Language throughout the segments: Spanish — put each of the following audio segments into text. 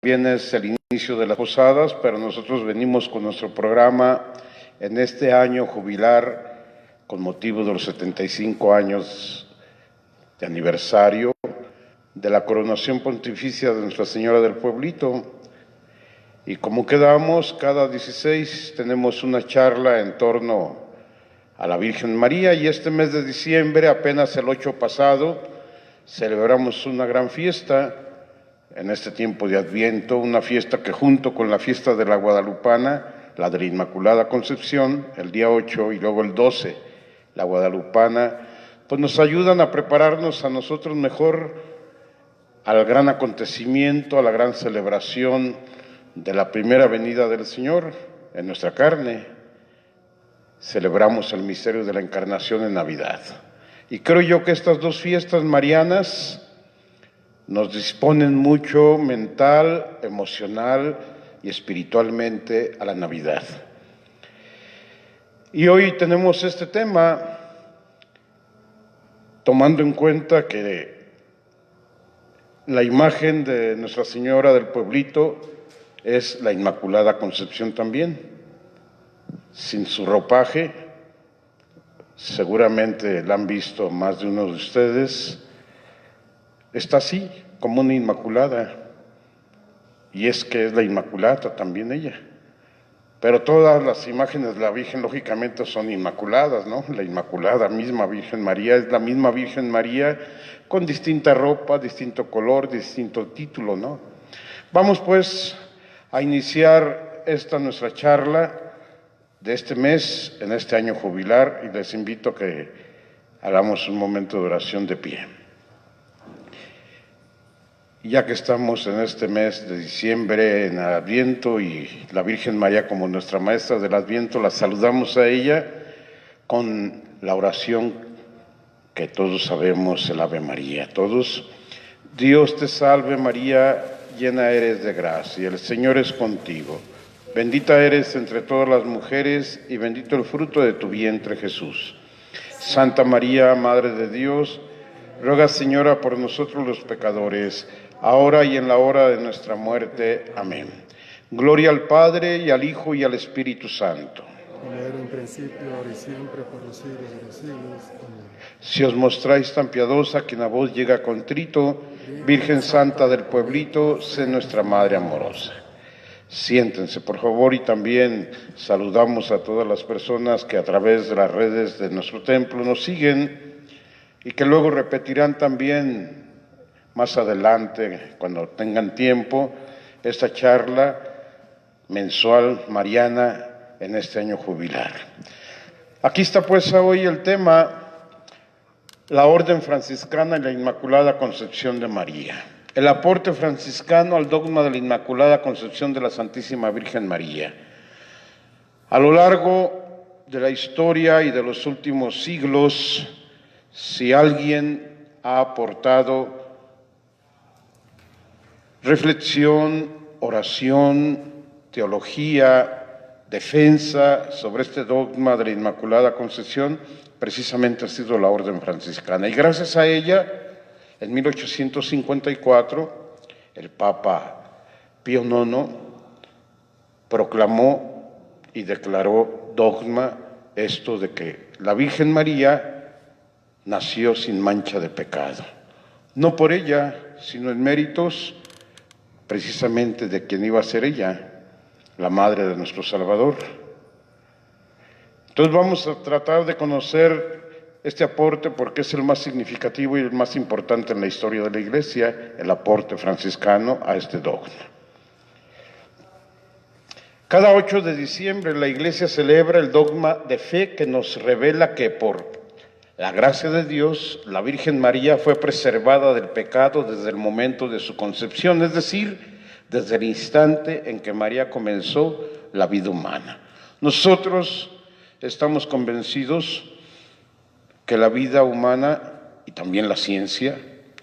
Bien, es el inicio de las posadas, pero nosotros venimos con nuestro programa en este año jubilar con motivo de los 75 años de aniversario de la coronación pontificia de Nuestra Señora del Pueblito. Y como quedamos, cada 16 tenemos una charla en torno a la Virgen María, y este mes de diciembre, apenas el 8 pasado, celebramos una gran fiesta en este tiempo de Adviento, una fiesta que junto con la fiesta de la Guadalupana, la de la Inmaculada Concepción, el día 8 y luego el 12, la Guadalupana, pues nos ayudan a prepararnos a nosotros mejor al gran acontecimiento, a la gran celebración de la primera venida del Señor en nuestra carne. Celebramos el misterio de la Encarnación en Navidad. Y creo yo que estas dos fiestas marianas nos disponen mucho mental, emocional y espiritualmente a la Navidad. Y hoy tenemos este tema, tomando en cuenta que la imagen de Nuestra Señora del Pueblito es la Inmaculada Concepción también. Sin su ropaje, seguramente la han visto más de uno de ustedes, está así, como una inmaculada, y es que es la Inmaculada también ella. Pero todas las imágenes de la Virgen, lógicamente, son inmaculadas, ¿no? La Inmaculada misma Virgen María es la misma Virgen María con distinta ropa, distinto color, distinto título, ¿no? Vamos pues a iniciar esta nuestra charla de este mes, en este año jubilar, y les invito a que hagamos un momento de oración de pie. Ya que estamos en este mes de diciembre, en Adviento, y la Virgen María como nuestra maestra del Adviento, la saludamos a ella con la oración que todos sabemos, el Ave María. Todos: Dios te salve María, llena eres de gracia, el Señor es contigo. Bendita eres entre todas las mujeres y bendito el fruto de tu vientre, Jesús. Santa María, Madre de Dios, ruega, Señora, por nosotros los pecadores, ahora y en la hora de nuestra muerte. Amén. Gloria al Padre, y al Hijo, y al Espíritu Santo. Como era en principio, ahora y siempre, por los siglos de los siglos. Amén. Si os mostráis tan piadosa, quien a vos llega contrito, Virgen Santa del Pueblito, sé nuestra Madre amorosa. Siéntense, por favor, y también saludamos a todas las personas que a través de las redes de nuestro templo nos siguen y que luego repetirán también más adelante, cuando tengan tiempo, esta charla mensual mariana en este año jubilar. Aquí está pues hoy el tema: la Orden Franciscana y la Inmaculada Concepción de María. El aporte franciscano al dogma de la Inmaculada Concepción de la Santísima Virgen María. A lo largo de la historia y de los últimos siglos, si alguien ha aportado reflexión, oración, teología, defensa sobre este dogma de la Inmaculada Concepción, precisamente ha sido la Orden Franciscana. Y gracias a ella, en 1854, el Papa Pío IX proclamó y declaró dogma esto de que la Virgen María nació sin mancha de pecado. No por ella, sino en méritos precisamente de quien iba a ser ella, la madre de nuestro Salvador. Entonces vamos a tratar de conocer este aporte porque es el más significativo y el más importante en la historia de la Iglesia, el aporte franciscano a este dogma. Cada 8 de diciembre la Iglesia celebra el dogma de fe que nos revela que por la gracia de Dios, la Virgen María fue preservada del pecado desde el momento de su concepción, es decir, desde el instante en que María comenzó la vida humana. Nosotros estamos convencidos que la vida humana y también la ciencia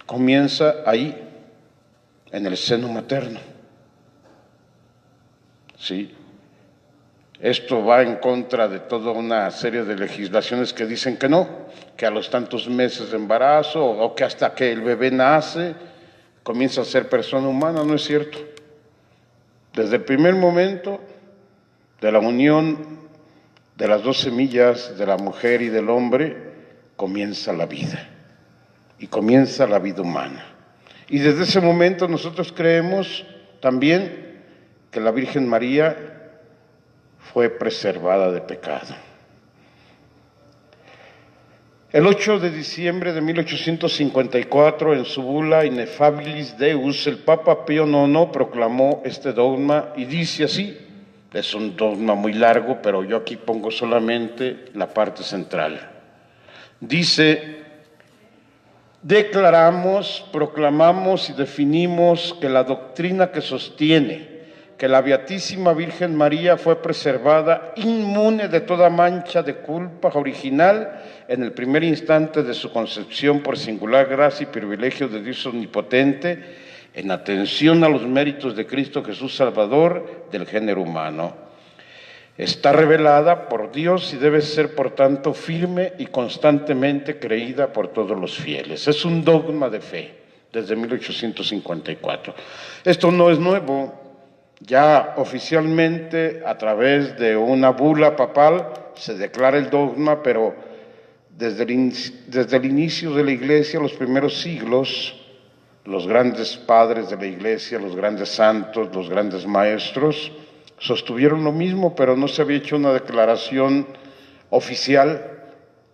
comienza ahí, en el seno materno. ¿Sí? Esto va en contra de toda una serie de legislaciones que dicen que no, que a los tantos meses de embarazo o que hasta que el bebé nace comienza a ser persona humana. No es cierto. Desde el primer momento de la unión de las dos semillas de la mujer y del hombre, comienza la vida, y comienza la vida humana. Y desde ese momento nosotros creemos también que la Virgen María fue preservada de pecado. El 8 de diciembre de 1854, en su bula Ineffabilis Deus, el Papa Pío IX proclamó este dogma y dice así, es un dogma muy largo, pero yo aquí pongo solamente la parte central. Dice: declaramos, proclamamos y definimos que la doctrina que sostiene que la Beatísima Virgen María fue preservada inmune de toda mancha de culpa original en el primer instante de su concepción por singular gracia y privilegio de Dios Omnipotente, en atención a los méritos de Cristo Jesús Salvador del género humano. Está revelada por Dios y debe ser, por tanto, firme y constantemente creída por todos los fieles. Es un dogma de fe desde 1854. Esto no es nuevo. Ya oficialmente, a través de una bula papal, se declara el dogma, pero desde el inicio de la Iglesia, los primeros siglos, los grandes padres de la Iglesia, los grandes santos, los grandes maestros, sostuvieron lo mismo, pero no se había hecho una declaración oficial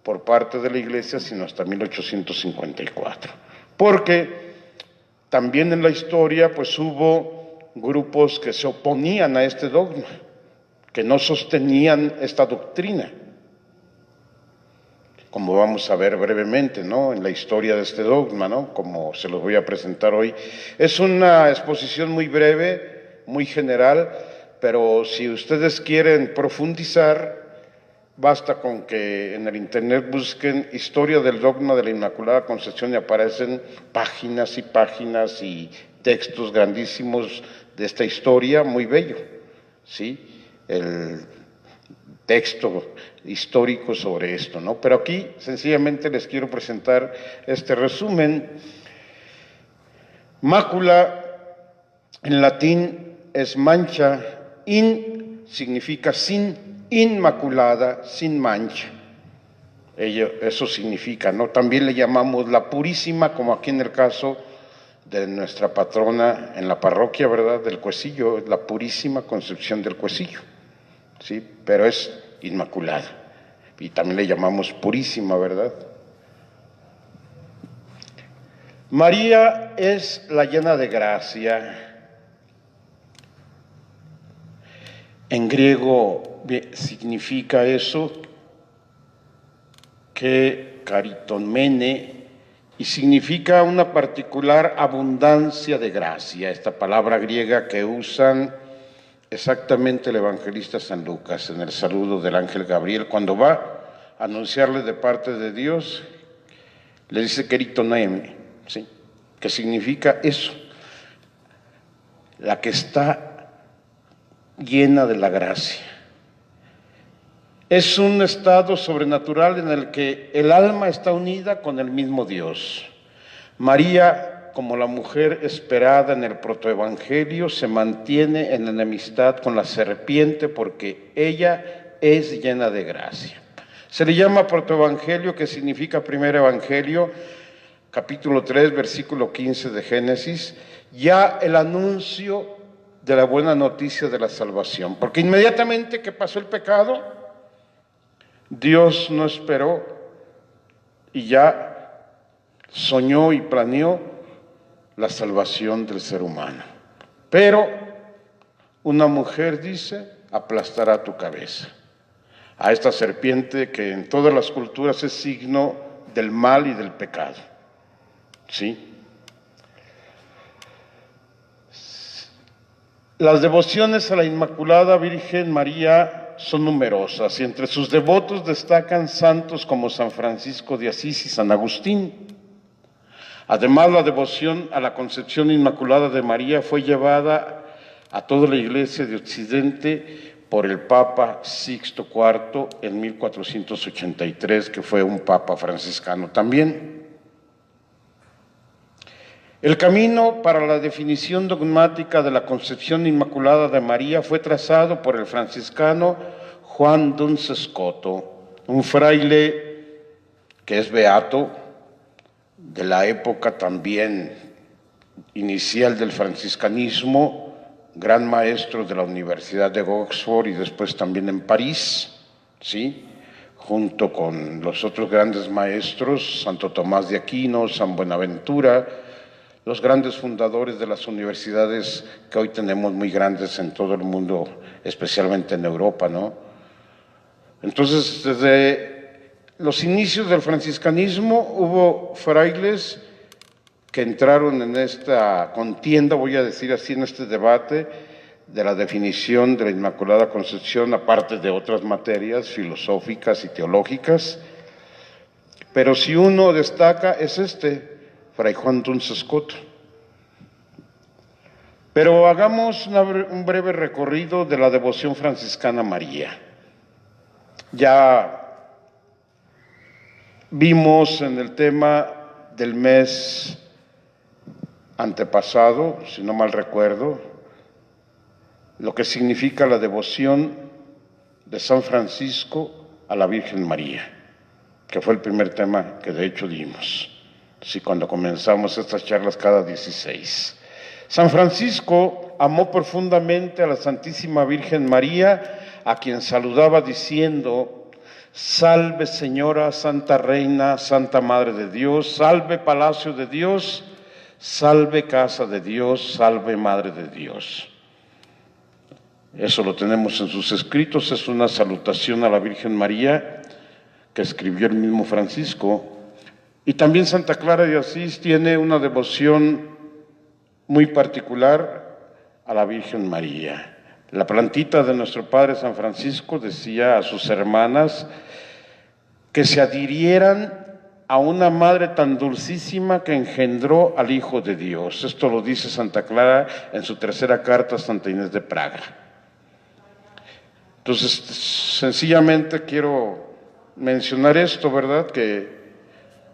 por parte de la Iglesia sino hasta 1854. Porque también en la historia pues hubo grupos que se oponían a este dogma, que no sostenían esta doctrina, como vamos a ver brevemente, ¿no?, en la historia de este dogma, ¿no?, como se los voy a presentar hoy. Es una exposición muy breve, muy general, pero si ustedes quieren profundizar, basta con que en el internet busquen Historia del Dogma de la Inmaculada Concepción y aparecen páginas y páginas y textos grandísimos de esta historia, muy bello, ¿sí?, el texto histórico sobre esto, ¿no? Pero aquí sencillamente les quiero presentar este resumen. Mácula en latín es mancha, in significa sin, inmaculada, sin mancha. Eso significa, ¿no? También le llamamos la purísima, como aquí en el caso de nuestra patrona en la parroquia, ¿verdad?, del Cuecillo, la purísima Concepción del Cuecillo, ¿sí? Pero es inmaculada. Y también le llamamos purísima, ¿verdad? María es la llena de gracia. En griego significa eso, que caritomene, y significa una particular abundancia de gracia, esta palabra griega que usan exactamente el evangelista San Lucas en el saludo del ángel Gabriel, cuando va a anunciarle de parte de Dios, le dice keritoneme, ¿sí?, que significa eso, la que está llena de la gracia. Es un estado sobrenatural en el que el alma está unida con el mismo Dios. María, como la mujer esperada en el protoevangelio, se mantiene en enemistad con la serpiente porque ella es llena de gracia. Se le llama protoevangelio, que significa primer evangelio, capítulo 3, versículo 15 de Génesis, ya el anuncio de la buena noticia de la salvación. Porque inmediatamente que pasó el pecado, Dios no esperó y ya soñó y planeó la salvación del ser humano. Pero una mujer dice, aplastará tu cabeza. A esta serpiente que en todas las culturas es signo del mal y del pecado. ¿Sí? Las devociones a la Inmaculada Virgen María son numerosas y entre sus devotos destacan santos como San Francisco de Asís y San Agustín. Además, la devoción a la Concepción Inmaculada de María fue llevada a toda la Iglesia de Occidente por el Papa Sixto IV en 1483, que fue un papa franciscano también. El camino para la definición dogmática de la concepción inmaculada de María fue trazado por el franciscano Juan Duns Scoto, un fraile que es beato, de la época también inicial del franciscanismo, gran maestro de la Universidad de Oxford y después también en París, ¿sí?, junto con los otros grandes maestros, Santo Tomás de Aquino, San Buenaventura, los grandes fundadores de las universidades que hoy tenemos muy grandes en todo el mundo, especialmente en Europa, ¿no? Entonces, desde los inicios del franciscanismo hubo frailes que entraron en esta contienda, voy a decir así, en este debate de la definición de la Inmaculada Concepción, aparte de otras materias filosóficas y teológicas, pero si uno destaca es Fray Juan Duns Scoto. Pero hagamos un breve recorrido de la devoción franciscana a María. Ya vimos en el tema del mes antepasado, si no mal recuerdo, lo que significa la devoción de San Francisco a la Virgen María, que fue el primer tema que de hecho dimos, sí, cuando comenzamos estas charlas cada 16. San Francisco amó profundamente a la Santísima Virgen María, a quien saludaba diciendo: salve Señora, Santa Reina, Santa Madre de Dios, salve Palacio de Dios, salve Casa de Dios, salve Madre de Dios. Eso lo tenemos en sus escritos, es una salutación a la Virgen María que escribió el mismo Francisco. Y también Santa Clara de Asís tiene una devoción muy particular a la Virgen María. La plantita de nuestro Padre San Francisco decía a sus hermanas que se adhirieran a una madre tan dulcísima que engendró al Hijo de Dios. Esto lo dice Santa Clara en su tercera carta a Santa Inés de Praga. Entonces, sencillamente quiero mencionar esto, ¿verdad? Que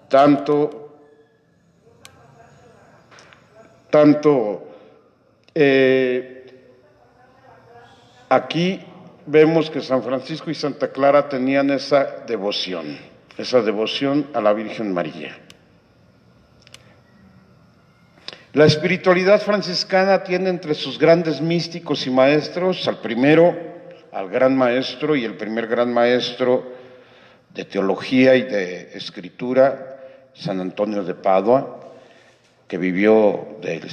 tanto aquí vemos que San Francisco y Santa Clara tenían esa devoción a la Virgen María. La espiritualidad franciscana tiene entre sus grandes místicos y maestros al gran maestro y el primer gran maestro de teología y de escritura, San Antonio de Padua, que vivió del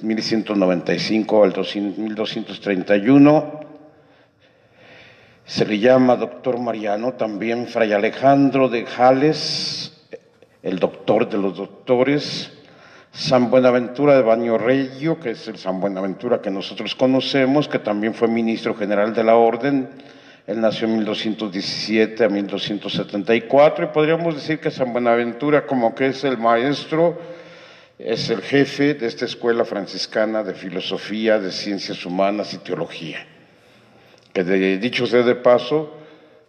1195 al 1231. Se le llama doctor Mariano, también Fray Alejandro de Jales, el doctor de los doctores, San Buenaventura de Bañorello, que es el San Buenaventura que nosotros conocemos, que también fue ministro general de la Orden. Él nació en 1217 a 1274, y podríamos decir que San Buenaventura, como que es el maestro, es el jefe de esta escuela franciscana de filosofía, de ciencias humanas y teología. Que dicho sea de paso,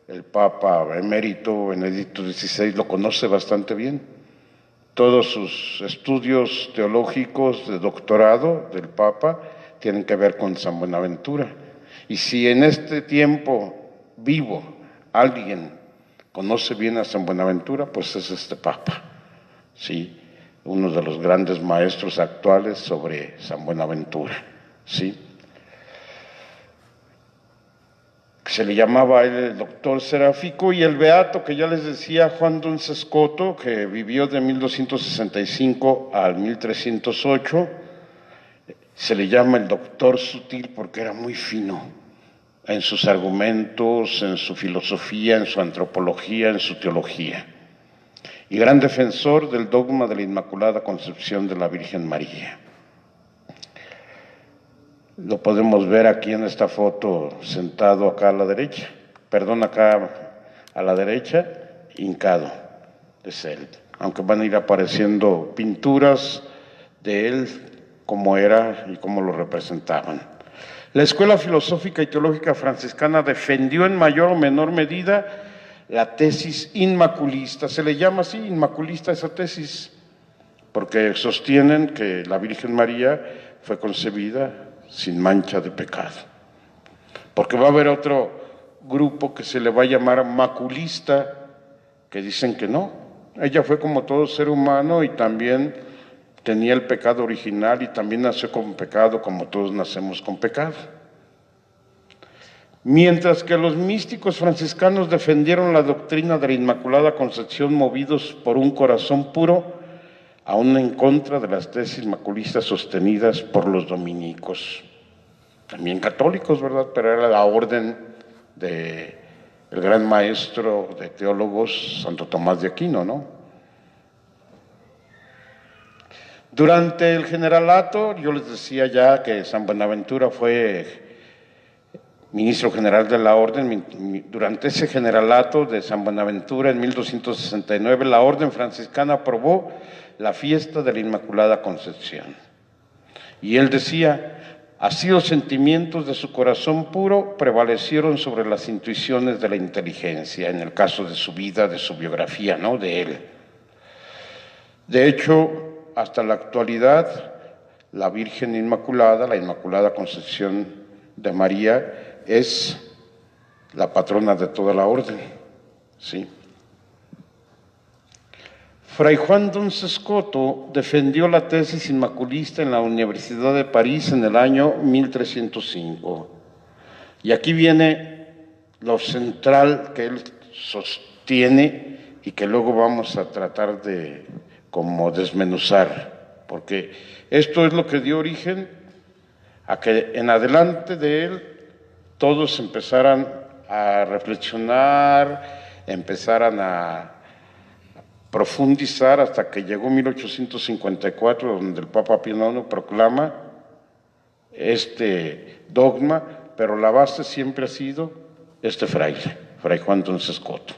el Papa emérito Benedicto XVI lo conoce bastante bien. Todos sus estudios teológicos de doctorado del Papa tienen que ver con San Buenaventura. Y si en este tiempo vivo alguien conoce bien a San Buenaventura, pues es este Papa, ¿sí? Uno de los grandes maestros actuales sobre San Buenaventura, ¿sí? Se le llamaba a él el doctor seráfico, y el beato que ya les decía, Juan Duns Scoto, que vivió de 1265 al 1308, se le llama el doctor sutil porque era muy fino en sus argumentos, en su filosofía, en su antropología, en su teología, y gran defensor del dogma de la Inmaculada Concepción de la Virgen María. Lo podemos ver aquí en esta foto, sentado acá a la derecha, hincado, es él. Aunque van a ir apareciendo pinturas de él, cómo era y cómo lo representaban. La Escuela Filosófica y Teológica Franciscana defendió en mayor o menor medida la tesis inmaculista. Se le llama así, inmaculista, esa tesis, porque sostienen que la Virgen María fue concebida sin mancha de pecado. Porque va a haber otro grupo que se le va a llamar maculista, que dicen que no, ella fue como todo ser humano y también tenía el pecado original y también nació con pecado como todos nacemos con pecado. Mientras que los místicos franciscanos defendieron la doctrina de la Inmaculada Concepción movidos por un corazón puro, aún en contra de las tesis maculistas sostenidas por los dominicos, también católicos, ¿verdad? Pero era la orden del gran maestro de teólogos Santo Tomás de Aquino, ¿no? Durante el generalato, yo les decía ya que San Buenaventura fue ministro general de la orden. Durante ese generalato de San Buenaventura en 1269, la orden franciscana aprobó la fiesta de la Inmaculada Concepción. Y él decía: así los sentimientos de su corazón puro prevalecieron sobre las intuiciones de la inteligencia, en el caso de su vida, de su biografía, ¿no? De él. De hecho, hasta la actualidad, la Virgen Inmaculada, la Inmaculada Concepción de María, es la patrona de toda la orden, ¿sí? Fray Juan Duns-Scoto defendió la tesis inmaculista en la Universidad de París en el año 1305. Y aquí viene lo central que él sostiene y que luego vamos a tratar de como desmenuzar, porque esto es lo que dio origen a que en adelante de él todos empezaran a reflexionar, empezaran a profundizar hasta que llegó 1854, donde el Papa Pío IX proclama este dogma, pero la base siempre ha sido fraile, Fray Juan Duns-Scoto.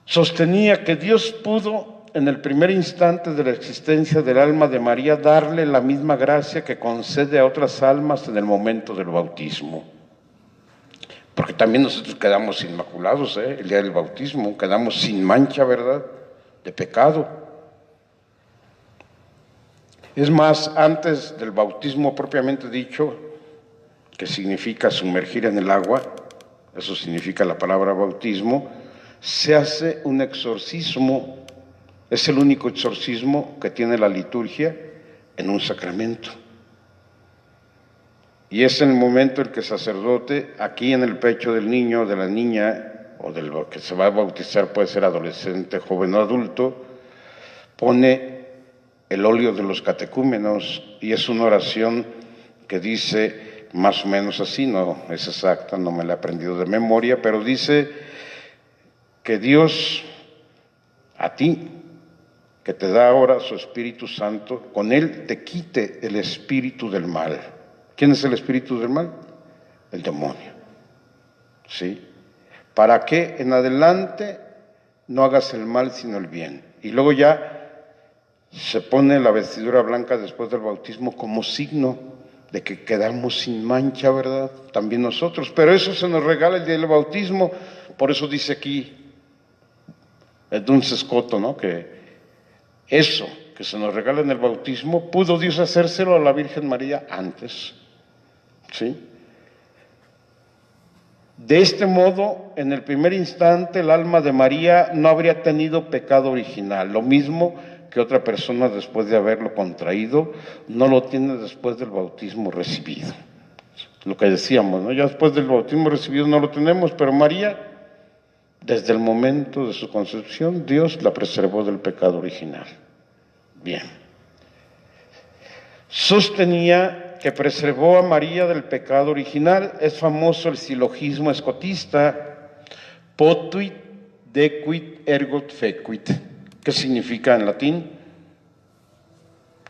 Sostenía que Dios pudo, en el primer instante de la existencia del alma de María, darle la misma gracia que concede a otras almas en el momento del bautismo. Porque también nosotros quedamos inmaculados, el día del bautismo, quedamos sin mancha, ¿verdad?, de pecado. Es más, antes del bautismo propiamente dicho, que significa sumergir en el agua, eso significa la palabra bautismo, se hace un exorcismo. Es el único exorcismo que tiene la liturgia en un sacramento. Y es el momento en que el sacerdote, aquí en el pecho del niño, de la niña, o del que se va a bautizar, puede ser adolescente, joven o adulto, pone el óleo de los catecúmenos, y es una oración que dice más o menos así, no es exacta, no me la he aprendido de memoria, pero dice que Dios, a ti, que te da ahora su Espíritu Santo, con él te quite el espíritu del mal. ¿Quién es el espíritu del mal? El demonio, ¿sí? Para que en adelante no hagas el mal sino el bien. Y luego ya se pone la vestidura blanca después del bautismo como signo de que quedamos sin mancha, ¿verdad? También nosotros, pero eso se nos regala el día del bautismo. Por eso dice aquí Duns-Scoto, ¿no?, que eso que se nos regala en el bautismo, pudo Dios hacérselo a la Virgen María antes, ¿sí? De este modo, en el primer instante, el alma de María no habría tenido pecado original, lo mismo que otra persona después de haberlo contraído, no lo tiene después del bautismo recibido. Lo que decíamos, ¿no? Ya después del bautismo recibido no lo tenemos, pero María, desde el momento de su concepción, Dios la preservó del pecado original. Bien. Sostenía que preservó a María del pecado original. Es famoso el silogismo escotista, potuit dequit ergot fecuit. ¿Qué significa en latín?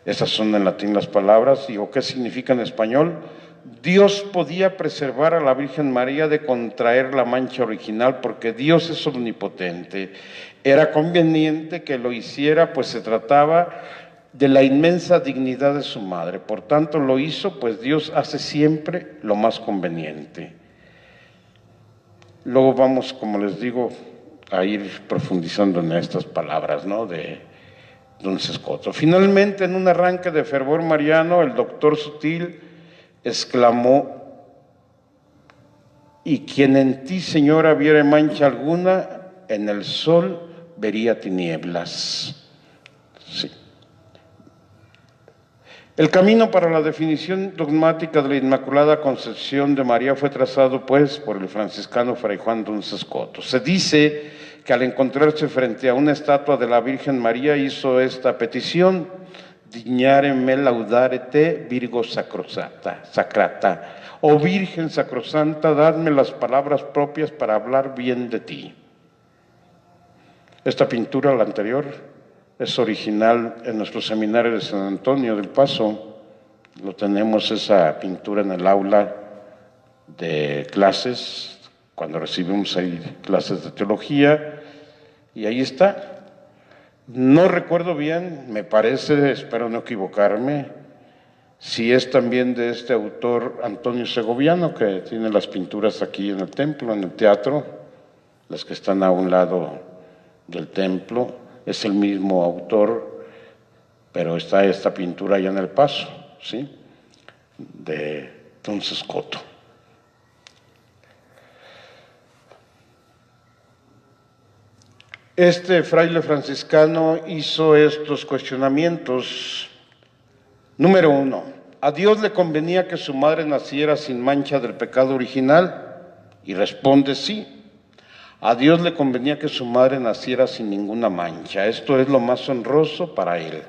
Esas son en latín las palabras. Digo, ¿qué significa en español? Dios podía preservar a la Virgen María de contraer la mancha original porque Dios es omnipotente. Era conveniente que lo hiciera, pues se trataba de la inmensa dignidad de su madre. Por tanto lo hizo, pues Dios hace siempre lo más conveniente. Luego vamos, como les digo, a ir profundizando en estas palabras, ¿no?, de Duns Scoto. Finalmente, en un arranque de fervor mariano, el doctor Sutil exclamó: y quien en ti, señora, viere mancha alguna, en el sol vería tinieblas. Sí. El camino para la definición dogmática de la Inmaculada Concepción de María fue trazado, pues, por el franciscano Fray Juan Duns Scoto. Se dice que al encontrarse frente a una estatua de la Virgen María hizo esta petición: dignare me laudare te, Virgo sacrata. Oh Virgen sacrosanta, dadme las palabras propias para hablar bien de ti. Esta pintura, la anterior, es original en nuestro seminario de San Antonio del Paso. Lo tenemos, esa pintura, en el aula de clases, cuando recibimos ahí clases de teología, y ahí está. No recuerdo bien, me parece, espero no equivocarme, si es también de este autor Antonio Segoviano, que tiene las pinturas aquí en el templo, en el teatro, las que están a un lado del templo. Es el mismo autor, pero está esta pintura allá en el Paso, ¿sí?, de Duns Scoto. Este fraile franciscano hizo estos cuestionamientos. Número 1. ¿A Dios le convenía que su madre naciera sin mancha del pecado original? Y responde sí. A Dios le convenía que su madre naciera sin ninguna mancha. Esto es lo más honroso para él.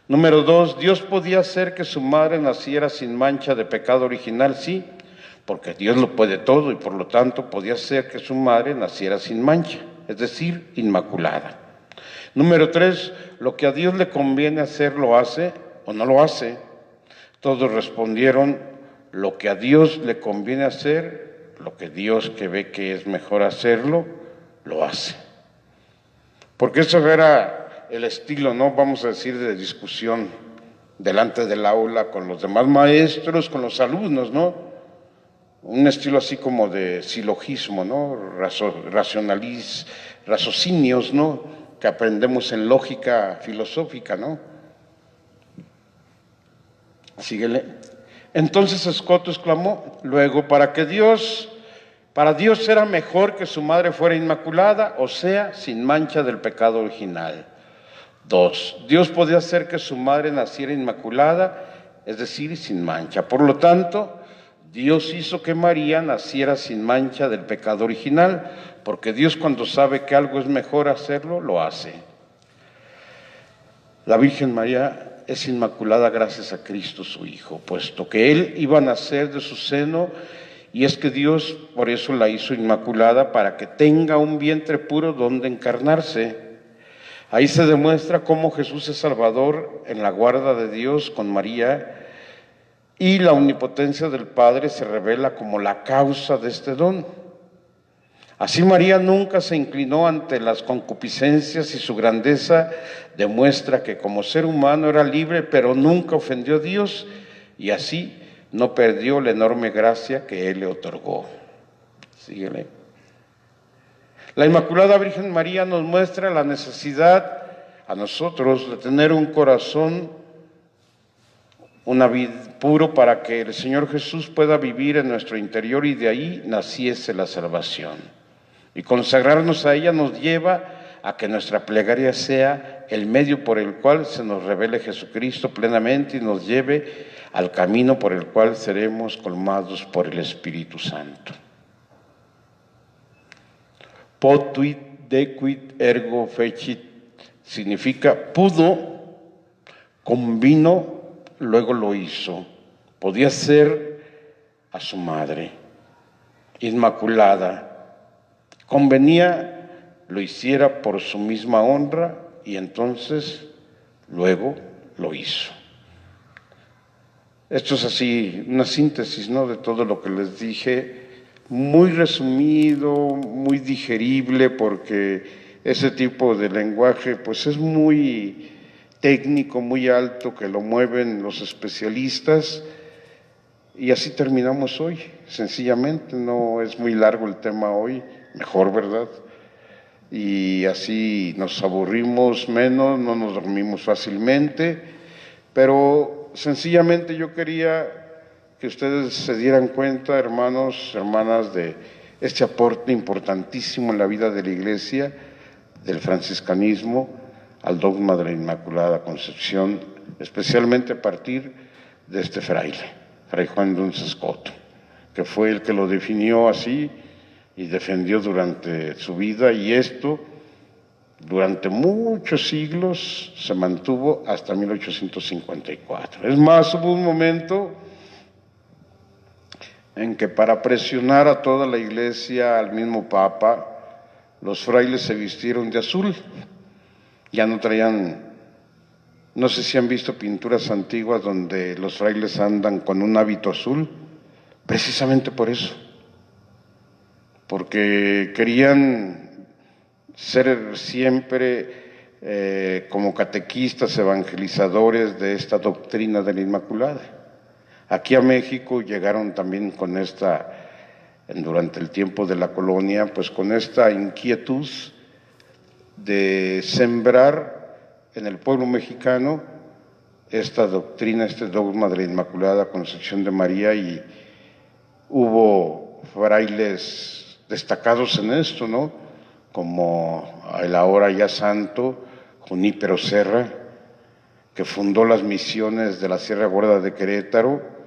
Número 2. ¿Dios podía hacer que su madre naciera sin mancha de pecado original? Sí, porque Dios lo puede todo y por lo tanto podía hacer que su madre naciera sin mancha, es decir, inmaculada. Número 3. ¿Lo que a Dios le conviene hacer lo hace o no lo hace? Todos respondieron: lo que a Dios le conviene hacer, lo que Dios, que ve que es mejor hacerlo, lo hace. Porque eso era el estilo, ¿no?, vamos a decir, de discusión delante del aula con los demás maestros, con los alumnos, ¿no? Un estilo así como de silogismo, ¿no?, raciocinios, ¿no?, que aprendemos en lógica filosófica, ¿no? Síguele. Entonces Scoto exclamó: luego, para Dios era mejor que su madre fuera inmaculada, o sea, sin mancha del pecado original. 2. Dios podía hacer que su madre naciera inmaculada, es decir, sin mancha. Por lo tanto, Dios hizo que María naciera sin mancha del pecado original, porque Dios, cuando sabe que algo es mejor hacerlo, lo hace. La Virgen María es inmaculada gracias a Cristo su Hijo, puesto que Él iba a nacer de su seno, y es que Dios por eso la hizo inmaculada, para que tenga un vientre puro donde encarnarse. Ahí se demuestra cómo Jesús es Salvador en la guarda de Dios con María, y la omnipotencia del Padre se revela como la causa de este don. Así María nunca se inclinó ante las concupiscencias, y su grandeza demuestra que como ser humano era libre, pero nunca ofendió a Dios, y así no perdió la enorme gracia que Él le otorgó. Síguele. La Inmaculada Virgen María nos muestra la necesidad a nosotros de tener un corazón, una vida puro, para que el Señor Jesús pueda vivir en nuestro interior, y de ahí naciese la salvación. Y consagrarnos a ella nos lleva a que nuestra plegaria sea el medio por el cual se nos revele Jesucristo plenamente y nos lleve al camino por el cual seremos colmados por el Espíritu Santo. Potuit dequit ergo fecit significa pudo, convino, luego lo hizo. Podía ser a su madre, inmaculada. Convenía lo hiciera por su misma honra, y entonces luego lo hizo. Esto es así, una síntesis, ¿no?, de todo lo que les dije, muy resumido, muy digerible, porque ese tipo de lenguaje pues es muy técnico, muy alto, que lo mueven los especialistas, y así terminamos hoy, sencillamente. No es muy largo el tema hoy, mejor, ¿verdad? y así nos aburrimos menos, no nos dormimos fácilmente, pero sencillamente yo quería que ustedes se dieran cuenta, hermanos, hermanas, de este aporte importantísimo en la vida de la Iglesia, del franciscanismo, al dogma de la Inmaculada Concepción, especialmente a partir de este fraile, Fray Juan Duns Scoto, que fue el que lo definió así y defendió durante su vida, y esto durante muchos siglos se mantuvo hasta 1854. Es más, hubo un momento en que para presionar a toda la Iglesia, al mismo Papa, los frailes se vistieron de azul. Ya no traían, no sé si han visto pinturas antiguas donde los frailes andan con un hábito azul, precisamente por eso, porque querían ser siempre como catequistas, evangelizadores de esta doctrina de la Inmaculada. Aquí a México llegaron también con durante el tiempo de la colonia, pues con esta inquietud de sembrar en el pueblo mexicano esta doctrina, este dogma de la Inmaculada Concepción de María, y hubo frailes destacados en esto, ¿no? Como el ahora ya santo Junípero Serra, que fundó las misiones de la Sierra Gorda de Querétaro,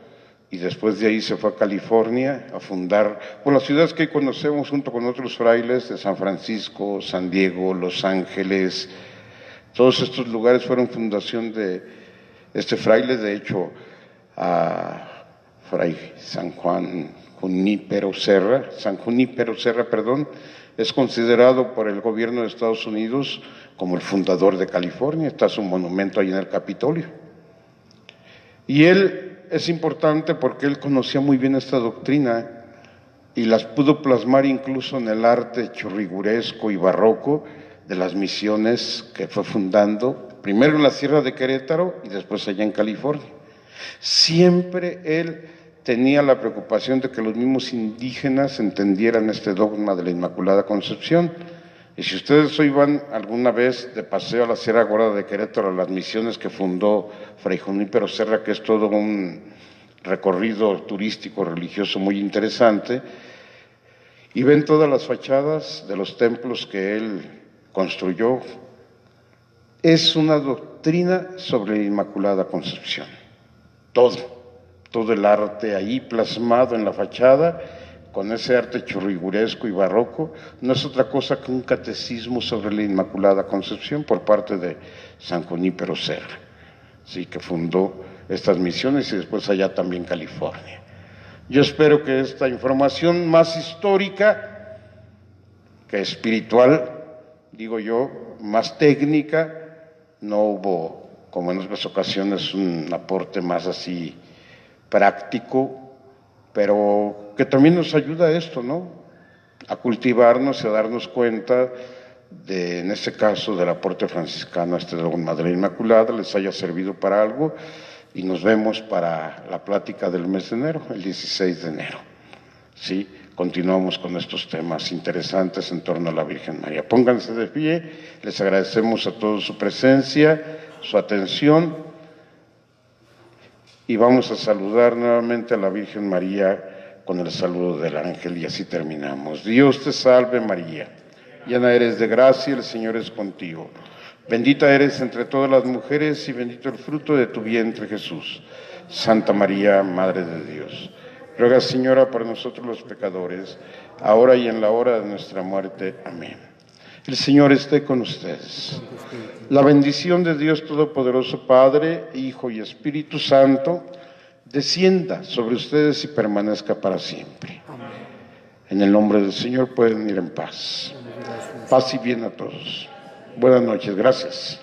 y después de ahí se fue a California a fundar, las ciudades que hoy conocemos junto con otros frailes de San Francisco, San Diego, Los Ángeles. Todos estos lugares fueron fundación de este fraile. De hecho, a Fray San Junípero Serra, es considerado por el gobierno de Estados Unidos como el fundador de California. Está su monumento ahí en el Capitolio. Y él es importante porque él conocía muy bien esta doctrina y las pudo plasmar incluso en el arte churriguresco y barroco de las misiones que fue fundando, primero en la Sierra de Querétaro y después allá en California. Siempre él tenía la preocupación de que los mismos indígenas entendieran este dogma de la Inmaculada Concepción. Y si ustedes hoy van alguna vez de paseo a la Sierra Gorda de Querétaro, a las misiones que fundó Fray Junípero Serra, que es todo un recorrido turístico religioso muy interesante, y ven todas las fachadas de los templos que él construyó, es una doctrina sobre la Inmaculada Concepción. Todo el arte ahí plasmado en la fachada, con ese arte churriguresco y barroco, no es otra cosa que un catecismo sobre la Inmaculada Concepción por parte de San Junípero Serra, sí, que fundó estas misiones y después allá también California. Yo espero que esta información más histórica que espiritual, digo yo, más técnica, no hubo, como en otras ocasiones, un aporte más así práctico, pero que también nos ayuda a esto, ¿no? A cultivarnos y a darnos cuenta de, en este caso, del aporte franciscano a este dogma de la Inmaculada, les haya servido para algo, y nos vemos para la plática del mes de enero, el 16 de enero. ¿Sí? Continuamos con estos temas interesantes en torno a la Virgen María. Pónganse de pie, les agradecemos a todos su presencia, su atención, y vamos a saludar nuevamente a la Virgen María con el saludo del ángel, y así terminamos. Dios te salve María, llena eres de gracia, el Señor es contigo. Bendita eres entre todas las mujeres y bendito el fruto de tu vientre Jesús. Santa María, Madre de Dios, ruega, Señora, por nosotros los pecadores, ahora y en la hora de nuestra muerte. Amén. El Señor esté con ustedes. La bendición de Dios Todopoderoso, Padre, Hijo y Espíritu Santo, descienda sobre ustedes y permanezca para siempre. Amén. En el nombre del Señor pueden ir en paz. Paz y bien a todos. Buenas noches, gracias.